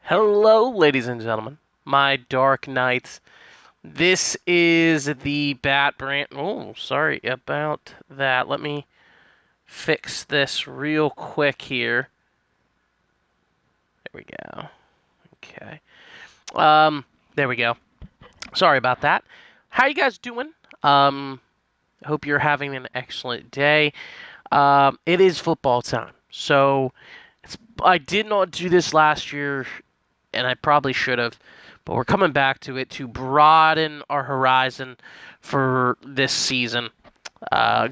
Hello, ladies and gentlemen, my Dark Knights. This is the Bat Brand. Oh, sorry about that. Let me fix this real quick here. There we go. Okay. There we go. Sorry about that. How you guys doing? Um, Hope you're having an excellent day. It is football time, so I did not do this last year and I probably should have, but we're coming back to it to broaden our horizon for this season.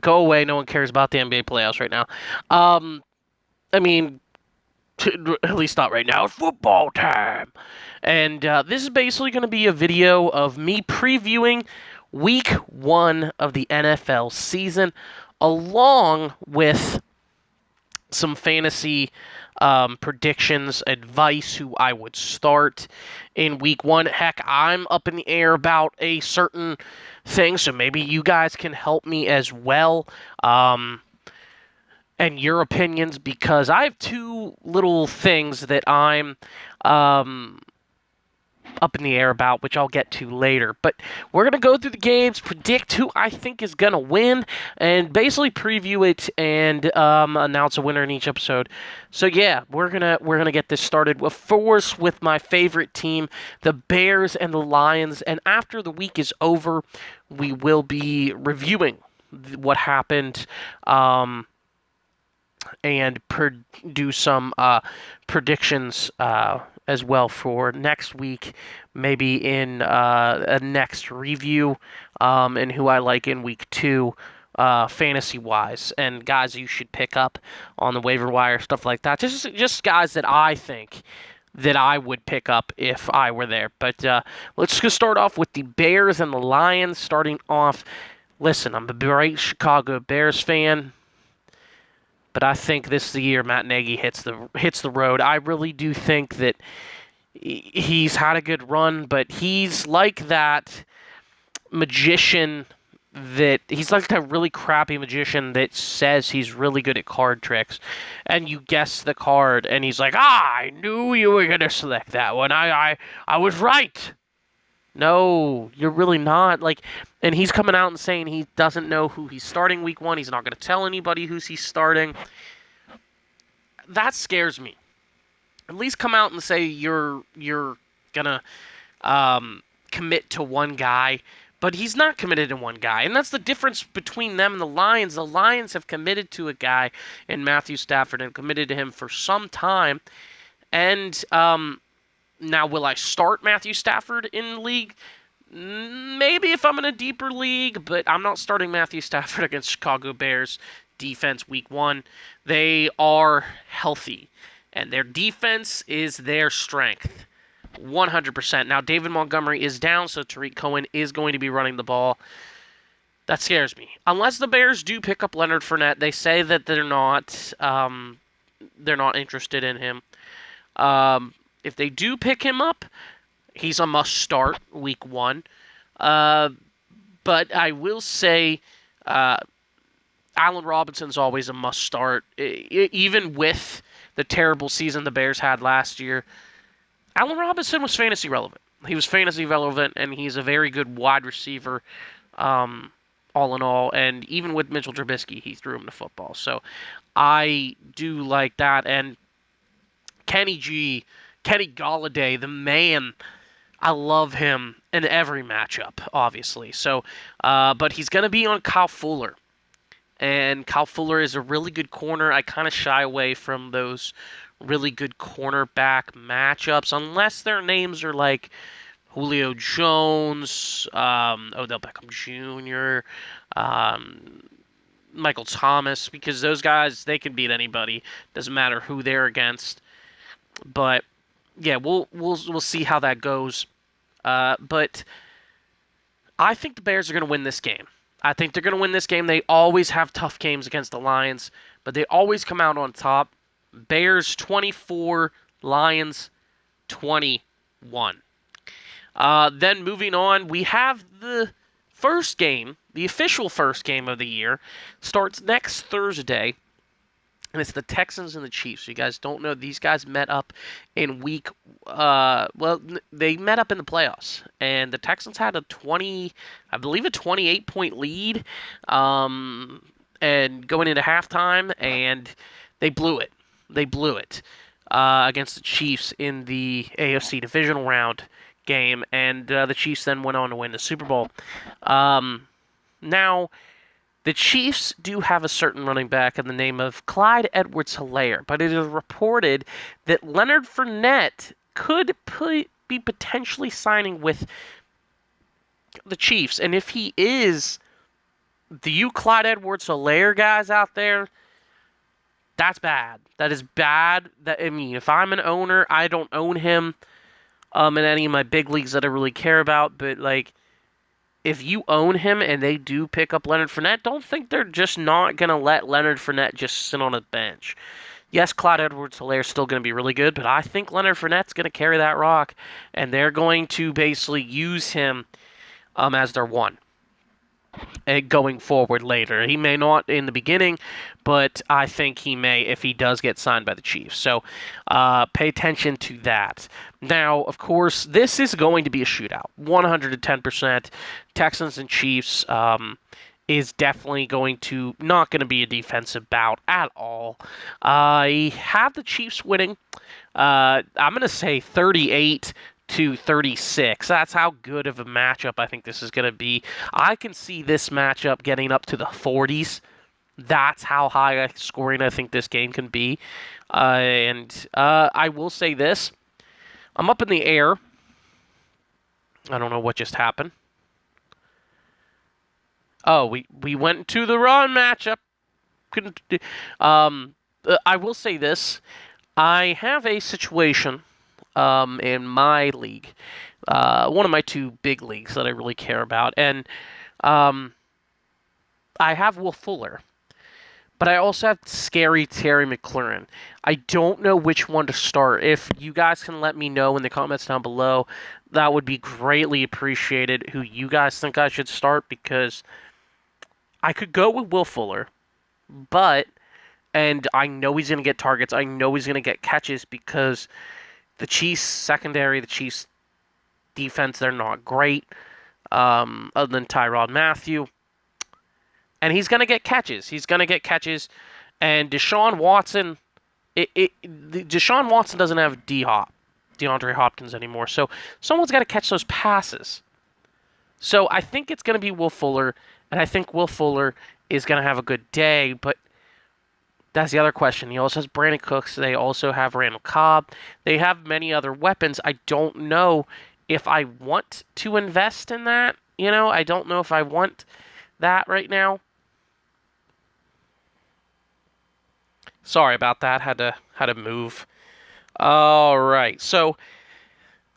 Go away. No one cares about the NBA playoffs right now. Um, I mean, at least not right now. It's football time. And this is basically going to be a video of me previewing week one of the NFL season, along with some fantasy predictions, advice, who I would start in week one. Heck, I'm up in the air about a certain thing, so maybe you guys can help me as well. And your opinions, because I have two little things that I'm up in the air about, which I'll get to later. But we're going to go through the games, predict who I think is going to win, and basically preview it and announce a winner in each episode. So yeah, we're gonna get this started. Of course, with my favorite team, the Bears and the Lions. And after the week is over, we will be reviewing what happened. And do some predictions as well for next week, maybe in a next review, and who I like in week two, fantasy wise, and guys you should pick up on the waiver wire, stuff like that. Just guys that I think that I would pick up if I were there. But let's just start off with the Bears and the Lions. Starting off, listen, I'm a great Chicago Bears fan. But I think this is the year Matt Nagy hits the road. I really do think that he's had a good run, but he's like that magician he's like that really crappy magician that says he's really good at card tricks, and you guess the card, and he's like, I knew you were gonna select that one. I was right. No, you're really not. And he's coming out and saying he doesn't know who he's starting week one. He's not going to tell anybody who's he's starting. That scares me. At least come out and say you're gonna commit to one guy. But he's not committed to one guy, and that's the difference between them and the Lions. The Lions have committed to a guy in Matthew Stafford and committed to him for some time. And now, will I start Matthew Stafford in the league? Maybe if I'm in a deeper league, but I'm not starting Matthew Stafford against Chicago Bears defense week one. They are healthy, and their defense is their strength. 100%. Now, David Montgomery is down, so Tariq Cohen is going to be running the ball. That scares me. Unless the Bears do pick up Leonard Fournette, they say that they're not interested in him. If they do pick him up, he's a must start week one. But I will say, Allen Robinson's always a must start, even with the terrible season the Bears had last year. Allen Robinson was fantasy relevant. He was fantasy relevant, and he's a very good wide receiver, all in all. And even with Mitchell Trubisky, he threw him the football. So I do like that. And Kenny Golladay, the man, I love him in every matchup, obviously. So, but he's going to be on Kyle Fuller. And Kyle Fuller is a really good corner. I kind of shy away from those really good cornerback matchups unless their names are like Julio Jones, Odell Beckham Jr., Michael Thomas, because those guys, they can beat anybody. Doesn't matter who they're against. But yeah, we'll see how that goes. But I think the Bears are going to win this game. I think they're going to win this game. They always have tough games against the Lions, but they always come out on top. Bears 24, Lions 21. Then moving on, we have the first game, the official first game of the year, starts next Thursday. and it's the Texans and the Chiefs. You guys don't know, these guys met up in they met up in the playoffs, and the Texans had a 28-point lead, and going into halftime, and they blew it. They blew it against the Chiefs in the AFC divisional round game, and the Chiefs then went on to win the Super Bowl. Now, the Chiefs do have a certain running back in the name of Clyde Edwards-Helaire, but it is reported that Leonard Fournette could be potentially signing with the Chiefs. And if he is, you Clyde Edwards-Helaire guys out there, that's bad. That is bad. If I'm an owner, I don't own him in any of my big leagues that I really care about, but if you own him and they do pick up Leonard Fournette, don't think they're just not going to let Leonard Fournette just sit on a bench. Yes, Clyde Edwards-Helaire is still going to be really good, but I think Leonard Fournette's going to carry that rock, and they're going to basically use him as their one going forward later. He may not in the beginning, but I think he may if he does get signed by the Chiefs. So pay attention to that. Now, of course, this is going to be a shootout. 110%. Texans and Chiefs is definitely not going to be a defensive bout at all. I have the Chiefs winning. I'm going to say 38-36. That's how good of a matchup I think this is going to be. I can see this matchup getting up to the 40s. That's how high scoring I think this game can be. And I will say this. I'm up in the air. I don't know what just happened. Oh, we went to the wrong matchup. I will say this. I have a situation in my league, one of my two big leagues that I really care about, and I have Will Fuller, but I also have scary Terry McLaurin. I don't know which one to start. If you guys can let me know in the comments down below, that would be greatly appreciated, who you guys think I should start, because I could go with Will Fuller, and I know he's going to get targets, I know he's going to get catches, because the Chiefs secondary, the Chiefs defense, they're not great, other than Tyrann Mathieu. And he's going to get catches. And Deshaun Watson, Deshaun Watson doesn't have DeAndre Hopkins anymore. So someone's got to catch those passes. So I think it's going to be Will Fuller, and I think Will Fuller is going to have a good day, but that's the other question. He also has Brandon Cooks. They also have Randall Cobb. They have many other weapons. I don't know if I want to invest in that. I don't know if I want that right now. Sorry about that. Had to move. All right. So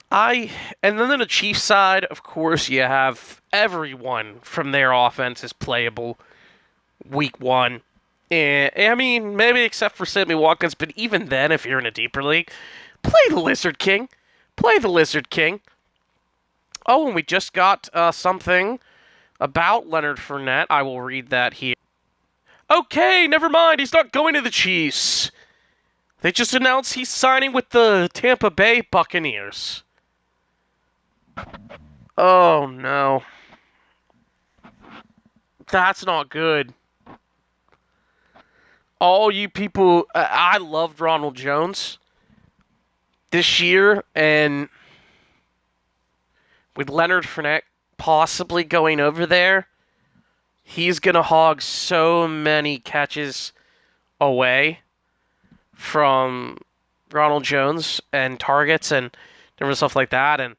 and then on the Chiefs side, of course, you have everyone from their offense is playable week one. And, maybe except for Sammy Watkins, but even then, if you're in a deeper league, play the Lizard King. Oh, and we just got something about Leonard Fournette. I will read that here. Okay, never mind. He's not going to the Chiefs. They just announced he's signing with the Tampa Bay Buccaneers. Oh, no. That's not good. All you people, I loved Ronald Jones this year, and with Leonard Fournette possibly going over there, he's going to hog so many catches away from Ronald Jones and targets and different stuff like that. And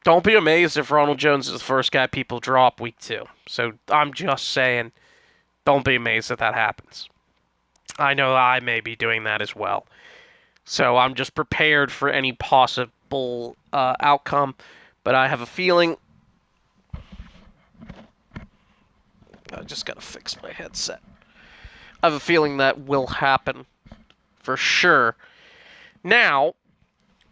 don't be amazed if Ronald Jones is the first guy people drop week 2. So I'm just saying, don't be amazed if that happens. I know I may be doing that as well. So I'm just prepared for any possible outcome. But I have a feeling... I just gotta fix my headset. I have a feeling that will happen for sure. Now,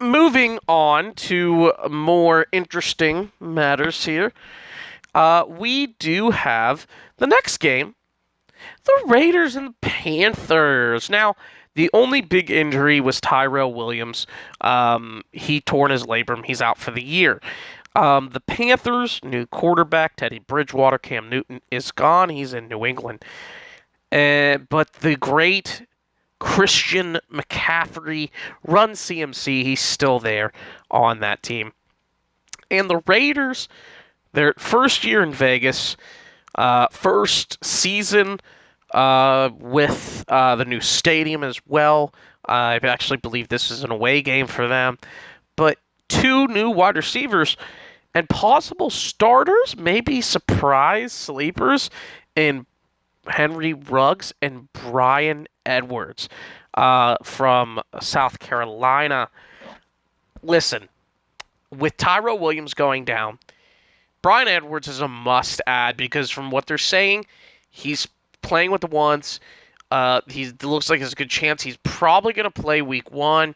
moving on to more interesting matters here. We do have the next game. The Raiders and the Panthers. Now, the only big injury was Tyrell Williams. He torn his labrum. He's out for the year. The Panthers, new quarterback, Teddy Bridgewater, Cam Newton is gone. He's in New England. But the great Christian McCaffrey, Run CMC, he's still there on that team. And the Raiders, their first year in Vegas, first season with the new stadium as well. I actually believe this is an away game for them. But two new wide receivers and possible starters, maybe surprise sleepers in Henry Ruggs and Brian Edwards from South Carolina. Listen, with Tyrell Williams going down, Brian Edwards is a must-add because from what they're saying, he's playing with the ones. He looks like there's a good chance he's probably going to play week 1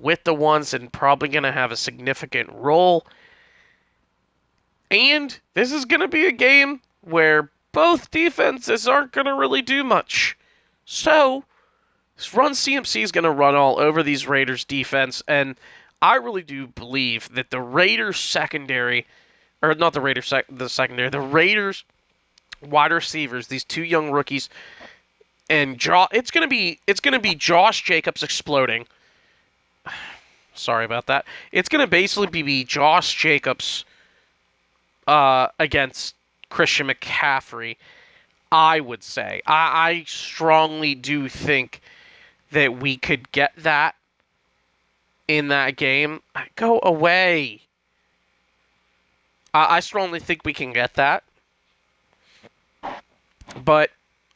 with the ones and probably going to have a significant role. And this is going to be a game where both defenses aren't going to really do much. So, this Run CMC is going to run all over these Raiders defense, and I really do believe that the Raiders secondary, or not the Raiders the secondary, the Raiders wide receivers, these two young rookies, and it's going to be Josh Jacobs exploding. Sorry about that. It's going to basically be Josh Jacobs against Christian McCaffrey, I would say. I strongly do think that we could get that in that game. Go away. I strongly think we can get that. But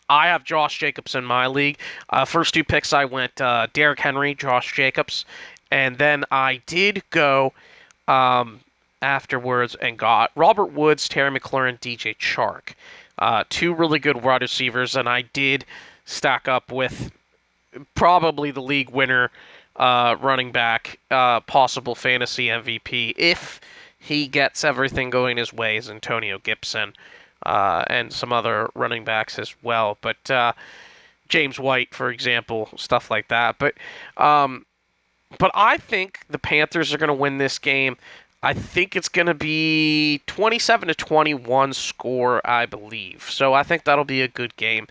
I have Josh Jacobs in my league. First two picks I went Derrick Henry, Josh Jacobs. And then I did go afterwards and got Robert Woods, Terry McLaurin, DJ Chark. Two really good wide receivers, and I did stack up with probably the league winner running back, possible fantasy MVP, if he gets everything going his way, is Antonio Gibson, and some other running backs as well. But James White, for example, stuff like that. But I think the Panthers are going to win this game. I think it's going to be 27-21 score, I believe. So I think that'll be a good game.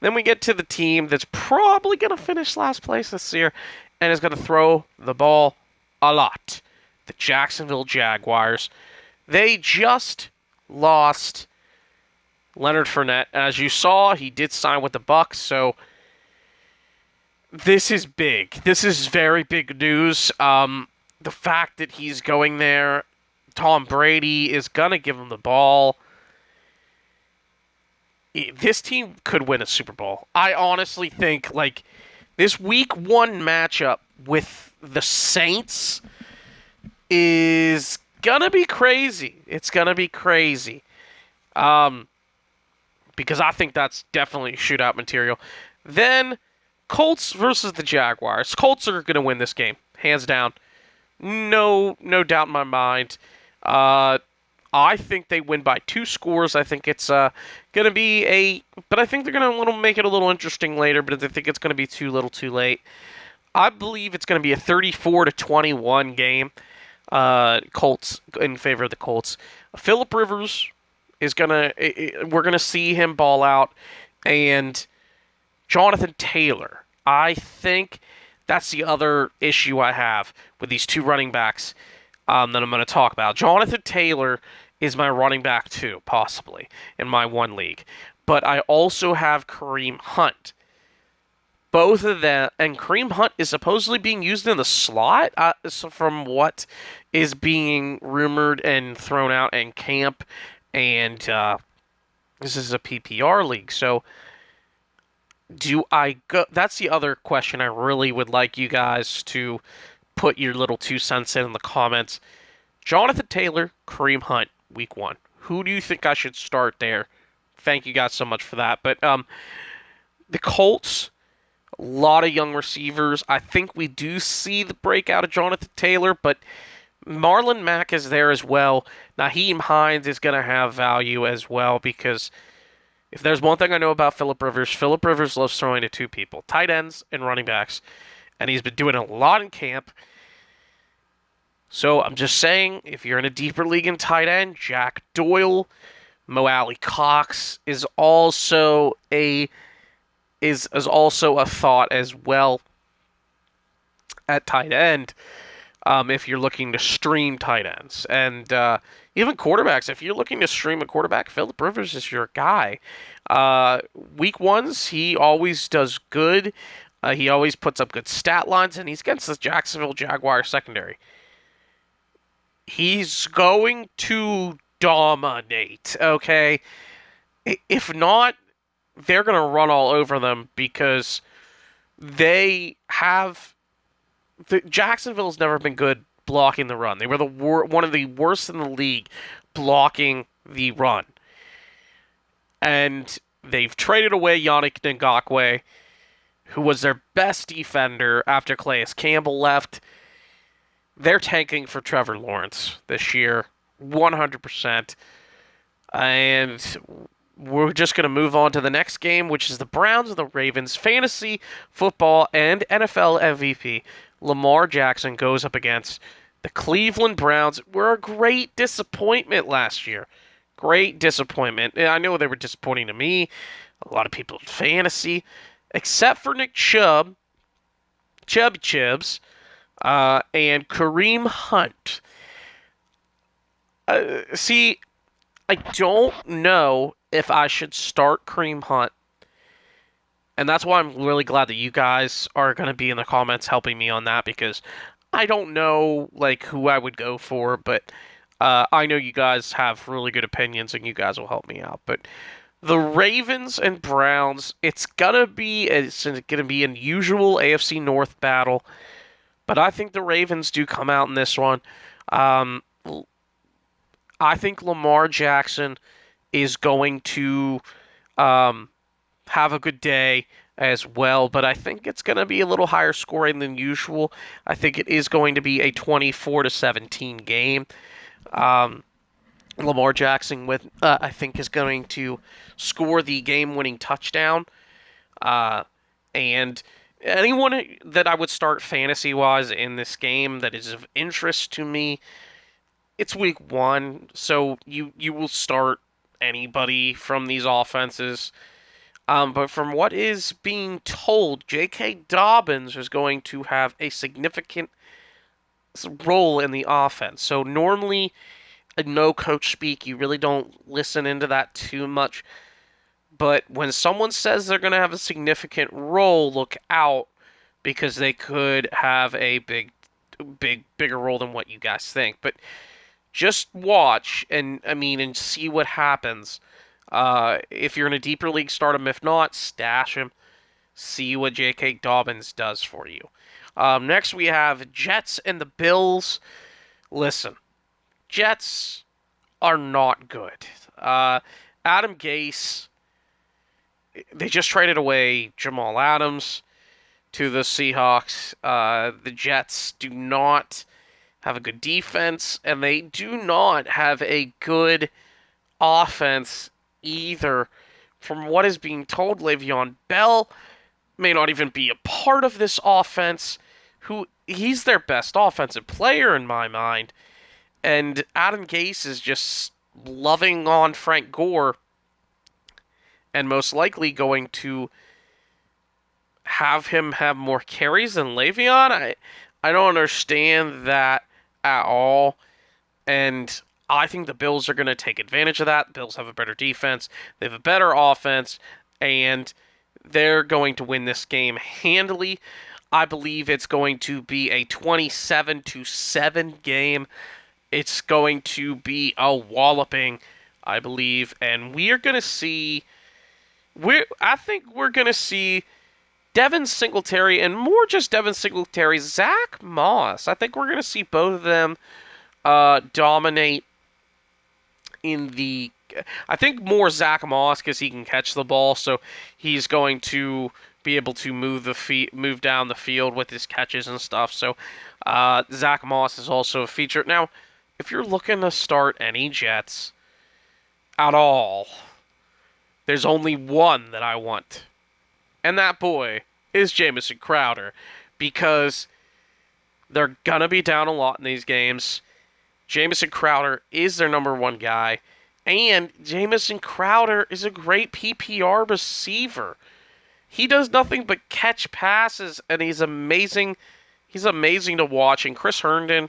Then we get to the team that's probably going to finish last place this year and is going to throw the ball a lot. The Jacksonville Jaguars. They just lost Leonard Fournette. As you saw, he did sign with the Bucs, so this is big. This is very big news. The fact that he's going there, Tom Brady is going to give him the ball. This team could win a Super Bowl. I honestly think, like, this week 1 matchup with the Saints is going to be crazy. It's going to be crazy. Because I think that's definitely shootout material. Then, Colts versus the Jaguars. Colts are going to win this game, hands down. No doubt in my mind. I think they win by 2 scores. I think it's going to be but I think they're going to make it a little interesting later, but I think it's going to be too little too late. I believe it's going to be a 34-21 game. Colts in favor of the Colts. Phillip Rivers is we're going to see him ball out, and Jonathan Taylor. I think that's the other issue I have with these two running backs that I'm going to talk about. Jonathan Taylor is my running back 2, possibly, in my 1 league. But I also have Kareem Hunt. Both of them, and Kareem Hunt is supposedly being used in the slot, so from what is being rumored and thrown out in camp. And this is a PPR league, so do I go? That's the other question I really would like you guys to put your little 2 cents in the comments. Jonathan Taylor, Kareem Hunt, week 1. Who do you think I should start there? Thank you guys so much for that. But the Colts, a lot of young receivers. I think we do see the breakout of Jonathan Taylor, but Marlon Mack is there as well. Nyheim Hines is going to have value as well because If there's one thing I know about Philip Rivers loves throwing to two people, tight ends and running backs, and he's been doing a lot in camp. So I'm just saying, if you're in a deeper league in tight end, Jack Doyle, Mo Alley Cox is also a thought as well at tight end. If you're looking to stream tight ends and even quarterbacks, if you're looking to stream a quarterback, Philip Rivers is your guy. Week ones, he always does good. He always puts up good stat lines, and he's against the Jacksonville Jaguars secondary. He's going to dominate, okay? If not, they're going to run all over them because they have. Jacksonville's never been good blocking the run. They were one of the worst in the league blocking the run. And they've traded away Yannick Ngakoue, who was their best defender after Calais Campbell left. They're tanking for Trevor Lawrence this year, 100%. And we're just going to move on to the next game, which is the Browns and the Ravens. Fantasy football and NFL MVP Lamar Jackson goes up against the Cleveland Browns. Were a great disappointment last year. Great disappointment. I know they were disappointing to me, a lot of people in fantasy, except for Nick Chubb, Chubby Chubs, and Kareem Hunt. See, I don't know if I should start Kareem Hunt. And that's why I'm really glad that you guys are going to be in the comments helping me on that, because I don't know like who I would go for, but I know you guys have really good opinions and you guys will help me out. But the Ravens and Browns, it's gonna be an usual AFC North battle, but I think the Ravens do come out in this one. Um, I think Lamar Jackson is going to have a good day as well, but I think it's going to be a little higher scoring than usual. I think it is going to be a 24-17 game. Lamar Jackson I think is going to score the game-winning touchdown, and anyone that I would start fantasy-wise in this game that is of interest to me, it's week one, so you will start anybody from these offenses. But from what is being told, J.K. Dobbins is going to have a significant role in the offense. So normally, no coach speak, you really don't listen into that too much. But when someone says they're going to have a significant role, look out, because they could have a bigger role than what you guys think. But just watch and see what happens. If you're in a deeper league, start him. If not, stash him. See what J.K. Dobbins does for you. Next, we have Jets and the Bills. Listen, Jets are not good. Adam Gase, they just traded away Jamal Adams to the Seahawks. The Jets do not have a good defense, and they do not have a good offense either. From what is being told, Le'Veon Bell may not even be a part of this offense. He's their best offensive player in my mind. And Adam Gase is just loving on Frank Gore and most likely going to have him have more carries than Le'Veon. I don't understand that at all. And I think the Bills are going to take advantage of that. The Bills have a better defense. They have a better offense. And they're going to win this game handily. I believe it's going to be a 27-7 game. It's going to be a walloping, I believe. And we are going to see... I think we're going to see Devin Singletary, and more just Devin Singletary, Zach Moss. I think we're going to see both of them dominate in the... I think more Zach Moss because he can catch the ball, so he's going to be able to move down the field with his catches and stuff. So Zach Moss is also a feature. Now, if you're looking to start any Jets at all, There's only one that I want. And that boy is Jamison Crowder. Because they're going to be down a lot in these games. Jamison Crowder is their number one guy. And Jamison Crowder is a great PPR receiver. He does nothing but catch passes, and he's amazing. He's amazing to watch. And Chris Herndon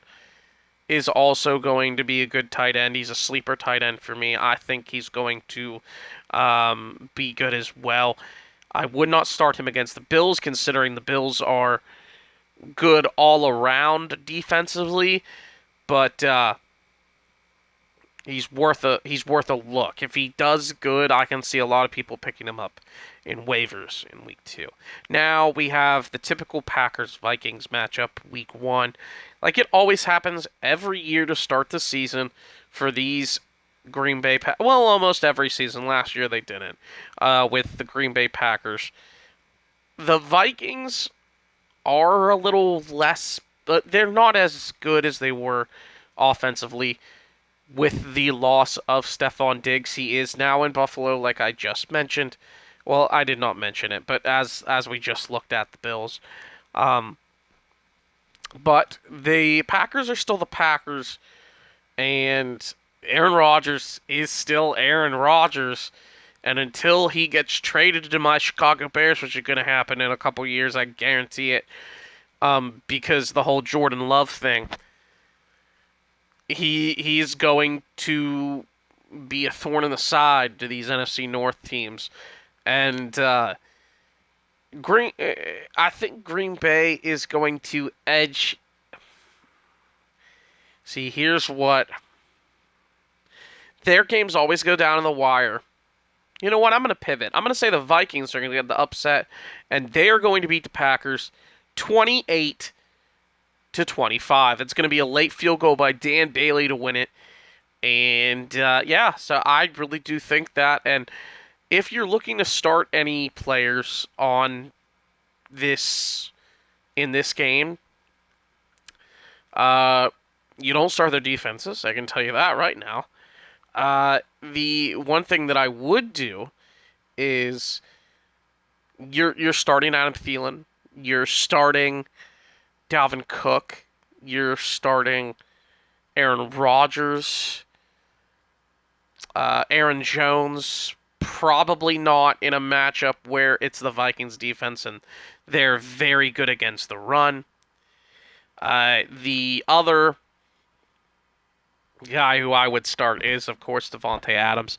is also going to be a good tight end. He's a sleeper tight end for me. I think he's going to be good as well. I would not start him against the Bills, considering the Bills are good all around defensively, but he's worth a look. If he does good, I can see a lot of people picking him up in waivers in week 2. Now we have the typical Packers-Vikings matchup, week 1. Like it always happens every year to start the season for these Green Bay well, almost every season. Last year they didn't with the Green Bay Packers. The Vikings are a little less, but they're not as good as they were offensively with the loss of Stephon Diggs. He is now in Buffalo, like I just mentioned. Well, I did not mention it, but as we just looked at the Bills. But the Packers are still the Packers, and Aaron Rodgers is still Aaron Rodgers. And until he gets traded to my Chicago Bears, which is going to happen in a couple years, I guarantee it, because the whole Jordan Love thing, he's going to be a thorn in the side to these NFC North teams. And I think Green Bay is going to edge. See, here's what. Their games always go down in the wire. You know what? I'm going to pivot. I'm going to say the Vikings are going to get the upset, and they are going to beat the Packers 28-25. It's going to be a late field goal by Dan Bailey to win it. And, so I really do think that. And if you're looking to start any players in this game, you don't start their defenses. I can tell you that right now. The one thing that I would do is you're starting Adam Thielen, you're starting Dalvin Cook, you're starting Aaron Rodgers, Aaron Jones. Probably not in a matchup where it's the Vikings defense and they're very good against the run. The other guy who I would start is, of course, Davante Adams.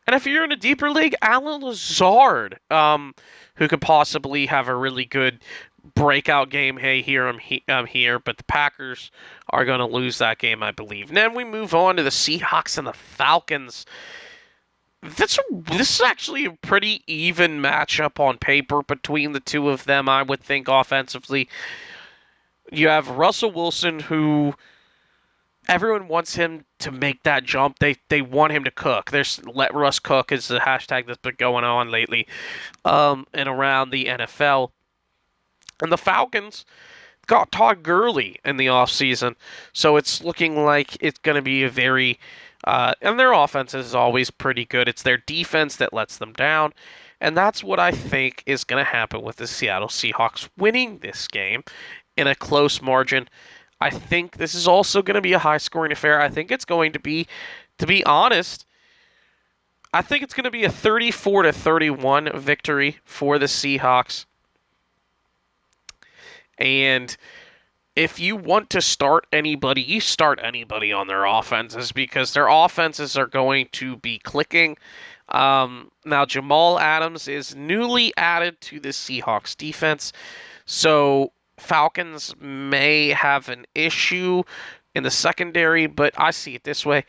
And if you're in a deeper league, Allen Lazard, who could possibly have a really good breakout game. Hey, I'm here, but the Packers are going to lose that game, I believe. And then we move on to the Seahawks and the Falcons. This is actually a pretty even matchup on paper between the two of them, I would think, offensively. You have Russell Wilson, who everyone wants him to make that jump. They want him to cook. There's "Let Russ Cook" is the hashtag that's been going on lately and around the NFL. And the Falcons got Todd Gurley in the offseason, so it's looking like it's going to be a very... and their offense is always pretty good. It's their defense that lets them down. And that's what I think is going to happen with the Seattle Seahawks winning this game in a close margin. I think this is also going to be a high-scoring affair. I think it's going to be honest, I think it's going to be a 34-31 victory for the Seahawks. And if you want to start anybody, you start anybody on their offenses because their offenses are going to be clicking. Now, Jamal Adams is newly added to the Seahawks defense, so Falcons may have an issue in the secondary, but I see it this way.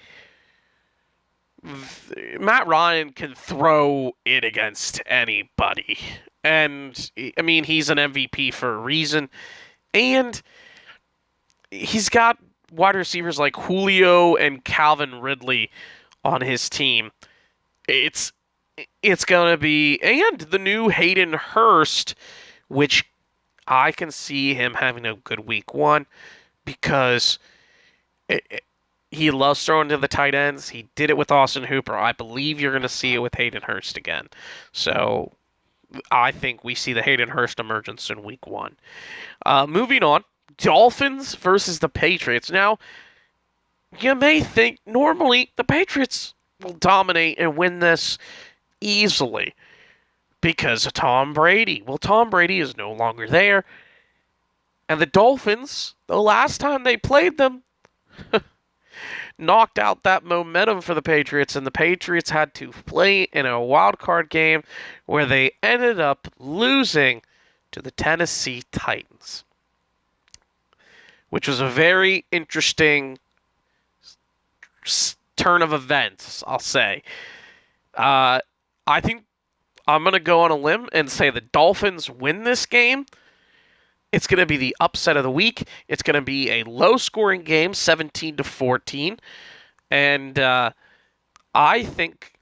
Matt Ryan can throw it against anybody. And, I mean, he's an MVP for a reason. And he's got wide receivers like Julio and Calvin Ridley on his team. It's going to be... And the new Hayden Hurst, which I can see him having a good week 1 because He loves throwing to the tight ends. He did it with Austin Hooper. I believe you're going to see it with Hayden Hurst again. So I think we see the Hayden Hurst emergence in week 1. Moving on, Dolphins versus the Patriots. Now, you may think normally the Patriots will dominate and win this easily because of Tom Brady. Well, Tom Brady is no longer there. And the Dolphins, the last time they played them, knocked out that momentum for the Patriots, and the Patriots had to play in a wild card game where they ended up losing to the Tennessee Titans, which was a very interesting turn of events, I'll say. I think I'm going to go on a limb and say the Dolphins win this game. It's going to be the upset of the week. It's going to be a low-scoring game, 17-14. And I think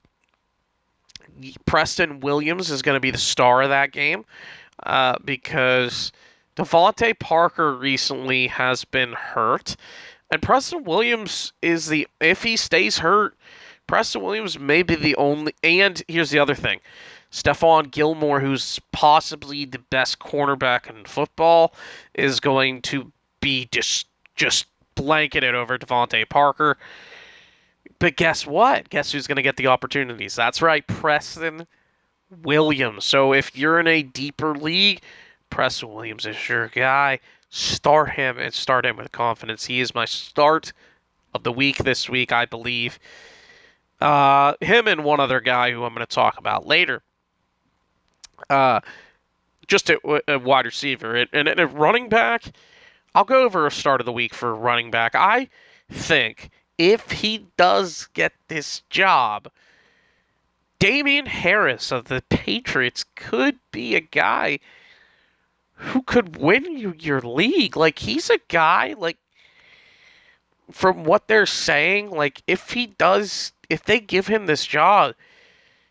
Preston Williams is going to be the star of that game because Devontae Parker recently has been hurt. And Preston Williams is if he stays hurt, Preston Williams may be the only. And here's the other thing. Stephon Gilmore, who's possibly the best cornerback in football, is going to be just blanketed over Devontae Parker. But guess what? Guess who's going to get the opportunities? That's right, Preston Williams. So if you're in a deeper league, Preston Williams is your guy. Start him and start him with confidence. He is my start of the week this week, I believe. Him and one other guy who I'm going to talk about later. Just a wide receiver. And a running back, I'll go over a start of the week for running back. I think if he does get this job, Damian Harris of the Patriots could be a guy who could win your league. Like, he's a guy, like, from what they're saying, like, if they give him this job,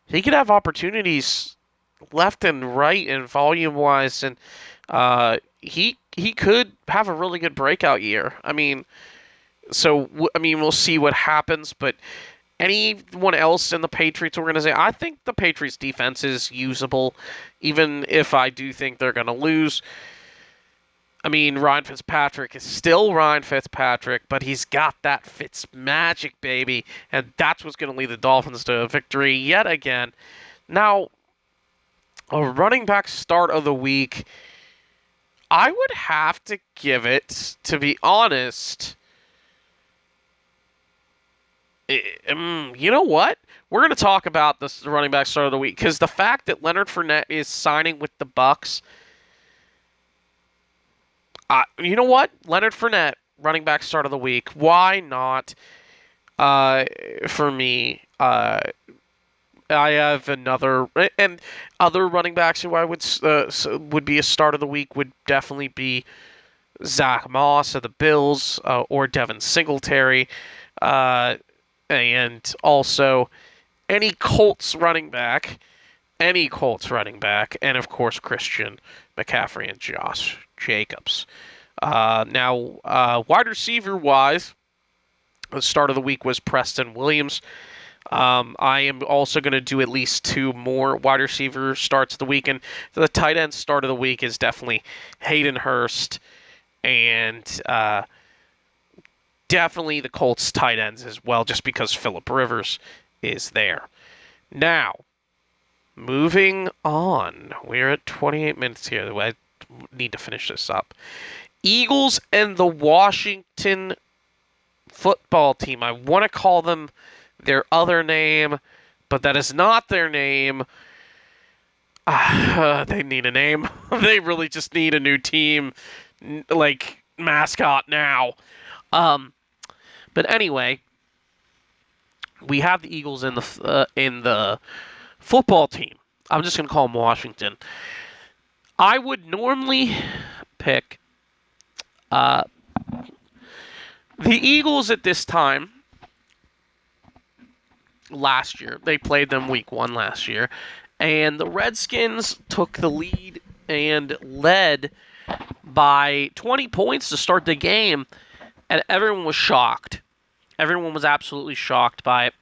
he could have opportunities left and right and volume-wise, and he could have a really good breakout year. I mean, we'll see what happens, but anyone else in the Patriots organization, I think the Patriots defense is usable, even if I do think they're going to lose. I mean, Ryan Fitzpatrick is still Ryan Fitzpatrick, but he's got that Fitz magic, baby, and that's what's going to lead the Dolphins to a victory yet again. Now, a running back start of the week, I would have to give it, to be honest. You know what? We're going to talk about the running back start of the week because the fact that Leonard Fournette is signing with the Bucs. You know what? Leonard Fournette, running back start of the week. Why not? For me, I have another, and other running backs who I would be a start of the week would definitely be Zach Moss of the Bills or Devin Singletary, and also any Colts running back, and of course Christian McCaffrey and Josh Jacobs. Now, wide receiver wise, the start of the week was Preston Williams. I am also going to do at least 2 more wide receiver starts of the week, and the tight end start of the week is definitely Hayden Hurst and definitely the Colts tight ends as well, just because Phillip Rivers is there. Now, moving on. We're at 28 minutes here. I need to finish this up. Eagles and the Washington football team. I want to call them their other name, but that is not their name. They need a name. They really just need a new team, like, mascot now. But anyway, we have the Eagles in the football team. I'm just going to call them Washington. I would normally pick the Eagles at this time last year. They played them week 1 last year. And the Redskins took the lead and led by 20 points to start the game. And everyone was shocked. Everyone was absolutely shocked by it.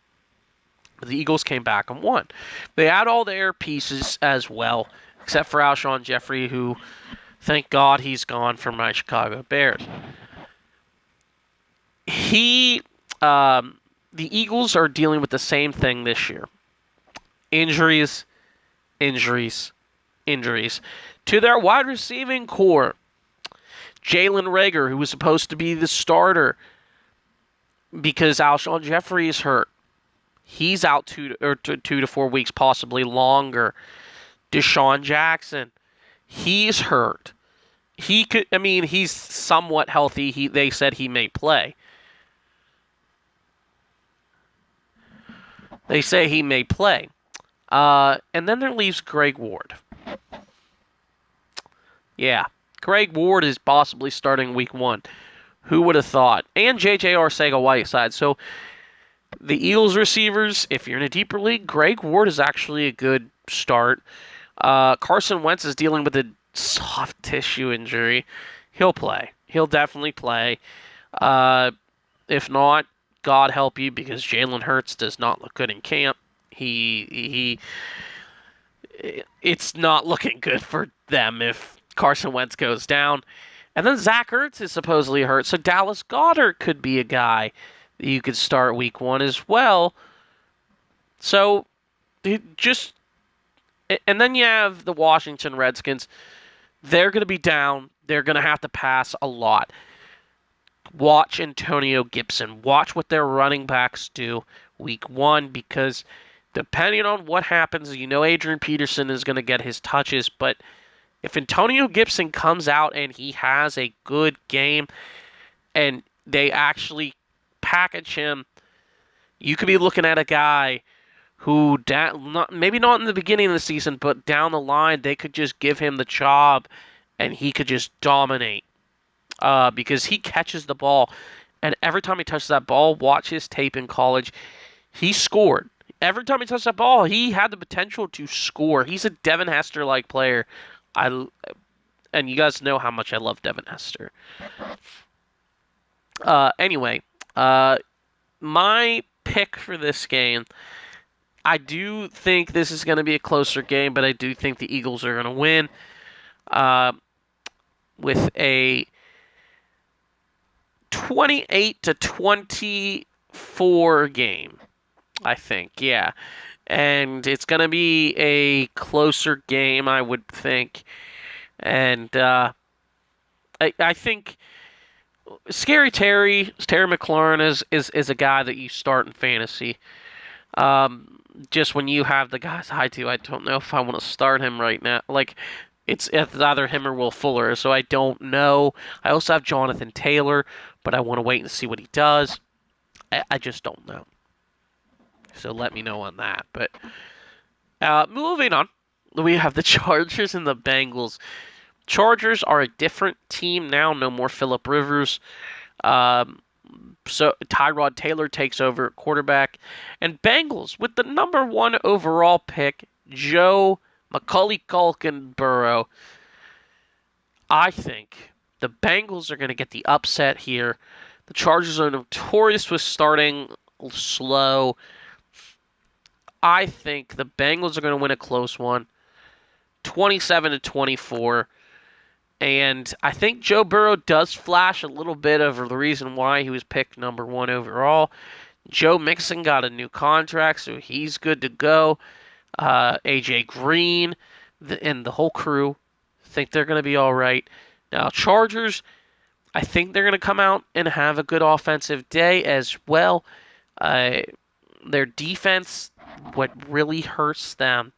The Eagles came back and won. They had all their pieces as well, except for Alshon Jeffrey, who, thank God, he's gone from my Chicago Bears. The Eagles are dealing with the same thing this year. Injuries, injuries, injuries. To their wide receiving core, Jalen Reagor, who was supposed to be the starter because Alshon Jeffrey is hurt. He's out 2 to 4 weeks, possibly longer. Deshaun Jackson, he's hurt. He's somewhat healthy. They said he may play. They say he may play. And then there leaves Greg Ward. Yeah, Greg Ward is possibly starting week 1. Who would have thought? And J.J. Arcega-Whiteside. So the Eagles receivers, if you're in a deeper league, Greg Ward is actually a good start. Carson Wentz is dealing with a soft tissue injury. He'll play. He'll definitely play. If not, God help you, because Jalen Hurts does not look good in camp. It's not looking good for them if Carson Wentz goes down. And then Zach Ertz is supposedly hurt, so Dallas Goedert could be a guy that you could start week 1 as well. So, and then you have the Washington Redskins. They're going to be down. They're going to have to pass a lot. Watch Antonio Gibson. Watch what their running backs do week 1, because depending on what happens, Adrian Peterson is going to get his touches, but if Antonio Gibson comes out and he has a good game and they actually package him, you could be looking at a guy who, maybe not in the beginning of the season, but down the line, they could just give him the job and he could just dominate. Because he catches the ball, and every time he touches that ball, watch his tape in college, he scored. Every time he touched that ball, he had the potential to score. He's a Devin Hester-like player. And you guys know how much I love Devin Hester. Anyway, my pick for this game, I do think this is going to be a closer game, but I do think the Eagles are going to win with a 28-24 game, I think. Yeah. And it's going to be a closer game, I would think. And I think Scary Terry McLaurin is a guy that you start in fantasy. Just when you have the guys I do, I don't know if I want to start him right now. It's either him or Will Fuller, so I don't know. I also have Jonathan Taylor, but I want to wait and see what he does. I just don't know. So let me know on that. But moving on, we have the Chargers and the Bengals. Chargers are a different team now. No more Phillip Rivers. So Tyrod Taylor takes over at quarterback. And Bengals, with the number 1 overall pick, Joe Macaulay Culkin Burrow. I think the Bengals are going to get the upset here. The Chargers are notorious for starting slow. I think the Bengals are going to win a close one, 27-24. And I think Joe Burrow does flash a little bit of the reason why he was picked number 1 overall. Joe Mixon got a new contract, so he's good to go. AJ Green and the whole crew think they're going to be all right. Now, Chargers, I think they're going to come out and have a good offensive day as well. Their defense, what really hurts them,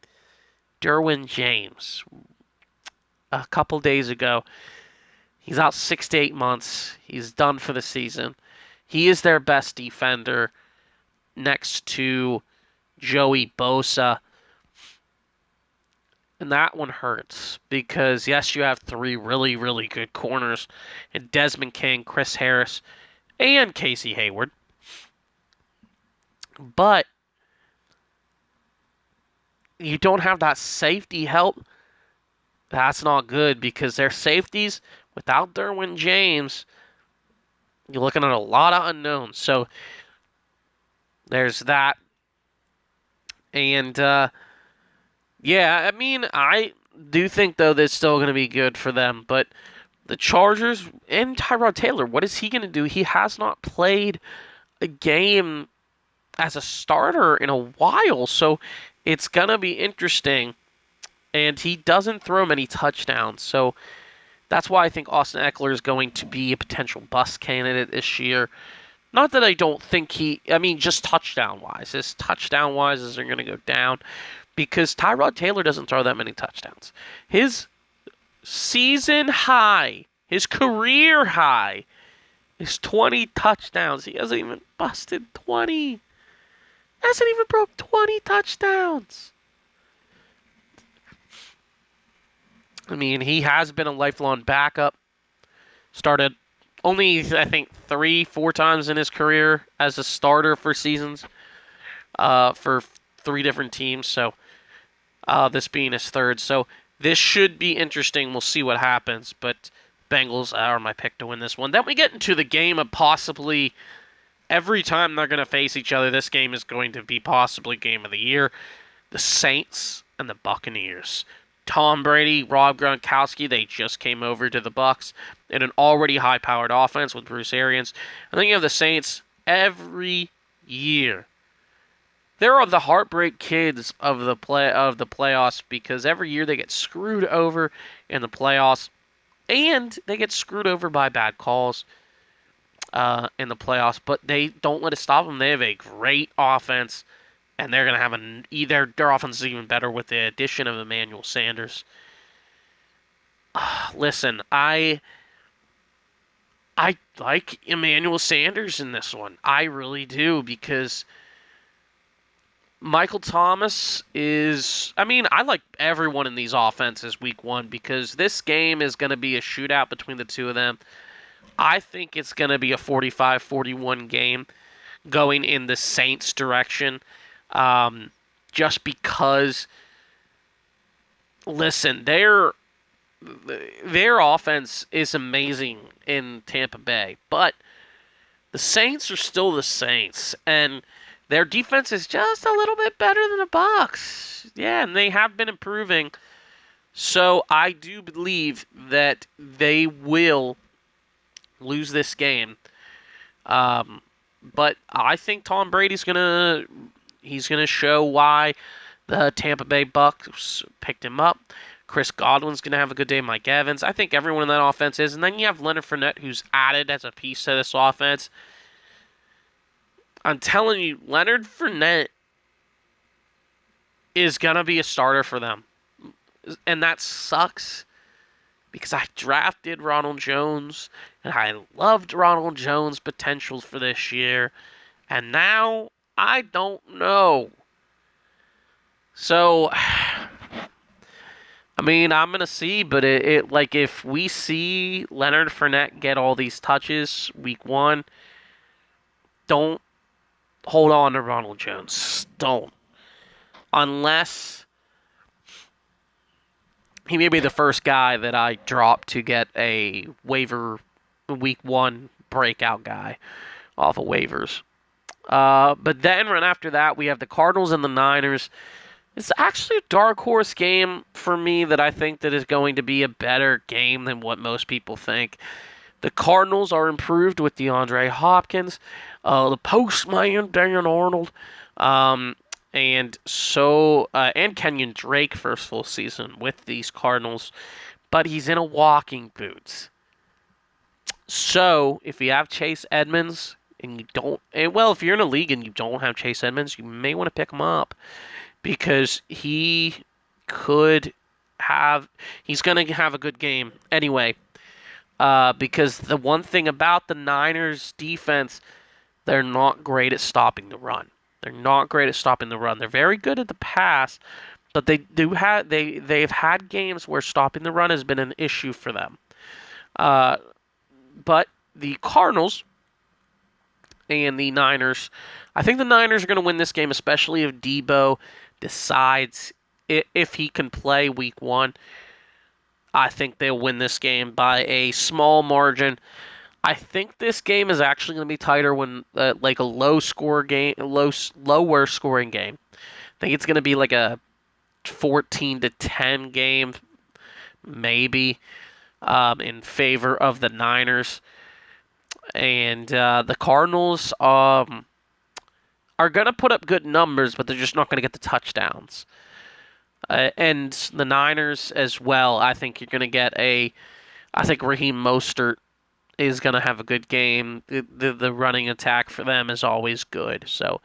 Derwin James. A couple days ago, he's out 6 to 8 months. He's done for the season. He is their best defender next to Joey Bosa. And that one hurts because, yes, you have 3 really, really good corners in Desmond King, Chris Harris, and Casey Hayward. But you don't have that safety help. That's not good because their safeties, without Derwin James, you're looking at a lot of unknowns. So There's that. And, yeah, I mean, I do think, though, that's still going to be good for them. But the Chargers and Tyrod Taylor, what is he going to do? He has not played a game as a starter in a while. So it's going to be interesting. And he doesn't throw many touchdowns. So that's why I think Austin Eckler is going to be a potential bust candidate this year. Not that I don't think just touchdown-wise. His touchdown-wise are going to go down because Tyrod Taylor doesn't throw that many touchdowns. His season high, his career high, is 20 touchdowns. He hasn't even busted 20. Hasn't even broke 20 touchdowns. I mean, he has been a lifelong backup. Started only, I think, 3-4 times in his career as a starter for seasons for 3 different teams. So this being his third. So this should be interesting. We'll see what happens. But Bengals are my pick to win this one. Then we get into the game of possibly every time they're going to face each other, this game is going to be possibly game of the year. The Saints and the Buccaneers. Tom Brady, Rob Gronkowski, they just came over to the Bucs in an already high-powered offense with Bruce Arians. And then you have the Saints every year. They're the heartbreak kids of the playoffs because every year they get screwed over in the playoffs, and they get screwed over by bad calls in the playoffs. But they don't let it stop them. They have a great offense. And they're going to have their offense is even better with the addition of Emmanuel Sanders. Listen, I like Emmanuel Sanders in this one. I really do because Michael Thomas is... I like everyone in these offenses week one because this game is going to be a shootout between the two of them. I think it's going to be a 45-41 game going in the Saints' direction. Just because, listen, their offense is amazing in Tampa Bay, but the Saints are still the Saints, and their defense is just a little bit better than the Bucs. Yeah, and they have been improving. So I do believe that they will lose this game. But I think Tom Brady's gonna show why the Tampa Bay Bucs picked him up. Chris Godwin's going to have a good day. Mike Evans. I think everyone in that offense is. And then you have Leonard Fournette, who's added as a piece to this offense. I'm telling you, Leonard Fournette is going to be a starter for them. And that sucks because I drafted Ronald Jones, and I loved Ronald Jones' potential for this year. And now I don't know. So, I'm going to see, but if we see Leonard Fournette get all these touches week one, don't hold on to Ronald Jones. Don't. Unless he may be the first guy that I drop to get a waiver week one breakout guy off of waivers. But then right after that, we have the Cardinals and the Niners. It's actually a dark horse game for me that I think that is going to be a better game than what most people think. The Cardinals are improved with DeAndre Hopkins, the postman Dan Arnold, and Kenyon Drake first full season with these Cardinals, but he's in a walking boots. So if you have Chase Edmonds and you don't, if you're in a league and you don't have Chase Edmonds, you may want to pick him up. Because he's going to have a good game anyway. Because the one thing about the Niners defense, they're not great at stopping the run. They're very good at the pass, but they've had games where stopping the run has been an issue for them. But the Cardinals and the Niners, I think the Niners are going to win this game, especially if Debo decides if he can play week one. I think they'll win this game by a small margin. I think this game is actually going to be tighter when like a low score game, lower scoring game. I think it's going to be like a 14-10 game, maybe, in favor of the Niners. And the Cardinals are going to put up good numbers, but they're just not going to get the touchdowns. And the Niners as well. I think you're going to get I think Raheem Mostert is going to have a good game. The running attack for them is always good. So,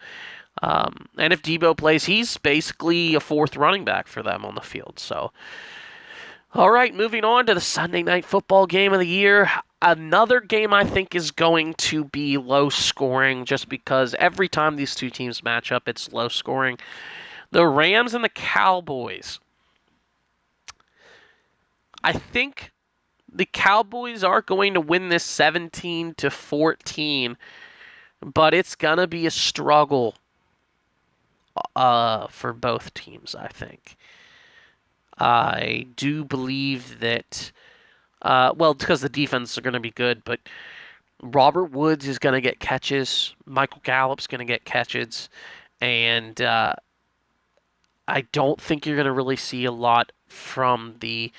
and if Debo plays, he's basically a fourth running back for them on the field. So, all right, moving on to the Sunday night football game of the year. Another game I think is going to be low scoring just because every time these two teams match up, it's low scoring. The Rams and the Cowboys. I think the Cowboys are going to win this 17-14, but it's going to be a struggle for both teams, I think. I do believe that, well, because the defense are going to be good, but Robert Woods is going to get catches. Michael Gallup's going to get catches. And I don't think you're going to really see a lot from the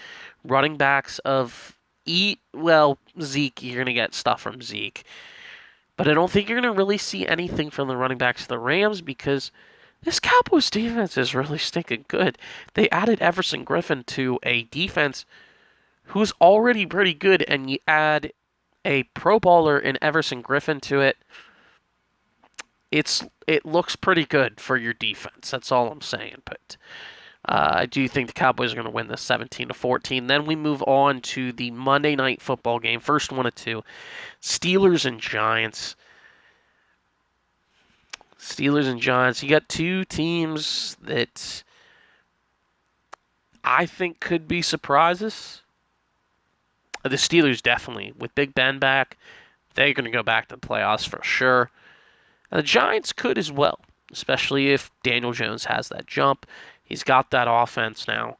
running backs of Zeke. You're going to get stuff from Zeke. But I don't think you're going to really see anything from the running backs of the Rams because this Cowboys defense is really stinking good. They added Everson Griffin to a defense who's already pretty good, and you add a Pro Bowler in Everson Griffin to it. It looks pretty good for your defense. That's all I'm saying. But I do think the Cowboys are going to win this 17-14. Then we move on to the Monday Night Football game. First one of two. Steelers and Giants. Steelers and Giants. You got two teams that I think could be surprises. The Steelers definitely. With Big Ben back, they're going to go back to the playoffs for sure. And the Giants could as well, especially if Daniel Jones has that jump. He's got that offense now.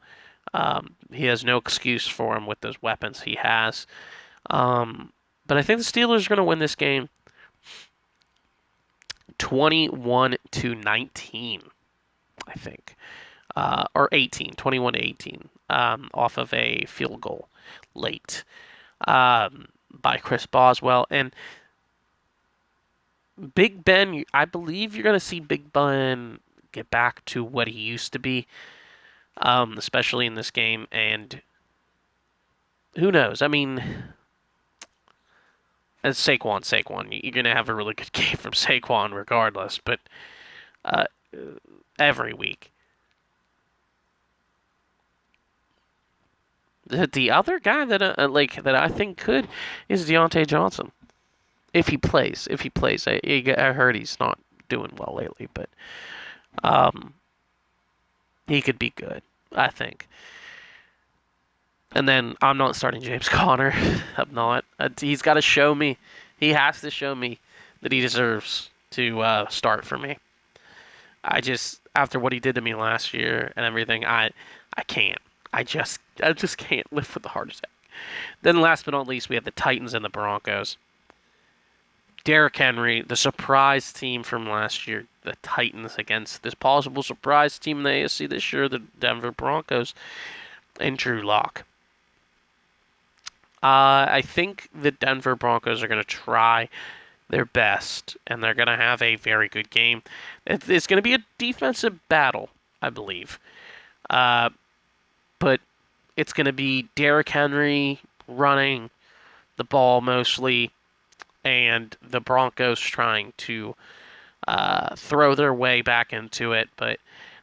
He has no excuse for him with those weapons he has. But I think the Steelers are going to win this game 21-19, I think. Or 18, 21-18, off of a field goal late by Chris Boswell. And Big Ben, I believe you're going to see Big Ben get back to what he used to be, especially in this game. And who knows? I mean, as Saquon, you're going to have a really good game from Saquon regardless, but every week. The other guy that I think could is Deontay Johnson. If he plays. I heard he's not doing well lately, but he could be good, I think. And then I'm not starting James Conner. I'm not. He's got to show me. He has to show me that he deserves to start for me. After what he did to me last year and everything, I can't. I just can't live with the heart attack. Then last but not least, we have the Titans and the Broncos. Derrick Henry, the surprise team from last year, the Titans against this possible surprise team in the AFC this year, the Denver Broncos, and Drew Lock. I think the Denver Broncos are going to try their best, and they're going to have a very good game. It's going to be a defensive battle, I believe. But it's going to be Derrick Henry running the ball mostly, and the Broncos trying to throw their way back into it. But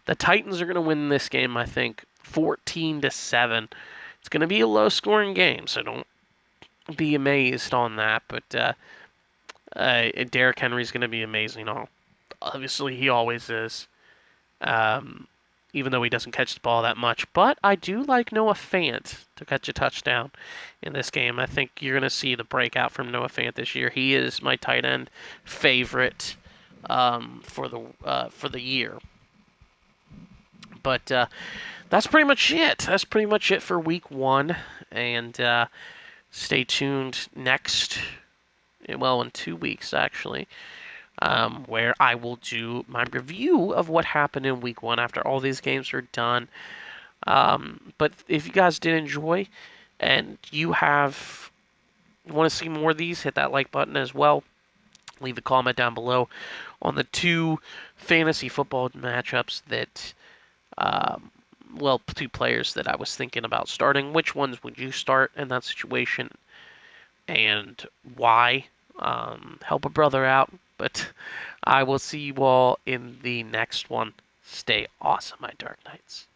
the Titans are going to win this game, I think, 14-7. It's going to be a low-scoring game, so don't be amazed on that. But Derrick Henry's going to be amazing. Obviously, he always is, even though he doesn't catch the ball that much. But I do like Noah Fant to catch a touchdown in this game. I think you're going to see the breakout from Noah Fant this year. He is my tight end favorite for the year. But that's pretty much it. That's pretty much it for week 1. And stay tuned next well, in 2 weeks actually, where I will do my review of what happened in week 1 after all these games are done. But if you guys did enjoy and you want to see more of these, hit that like button as well. Leave a comment down below on the 2 fantasy football matchups that, um, well, 2 players that I was thinking about starting. Which ones would you start in that situation and why? Help a brother out. But I will see you all in the next one. Stay awesome, my Dark Knights.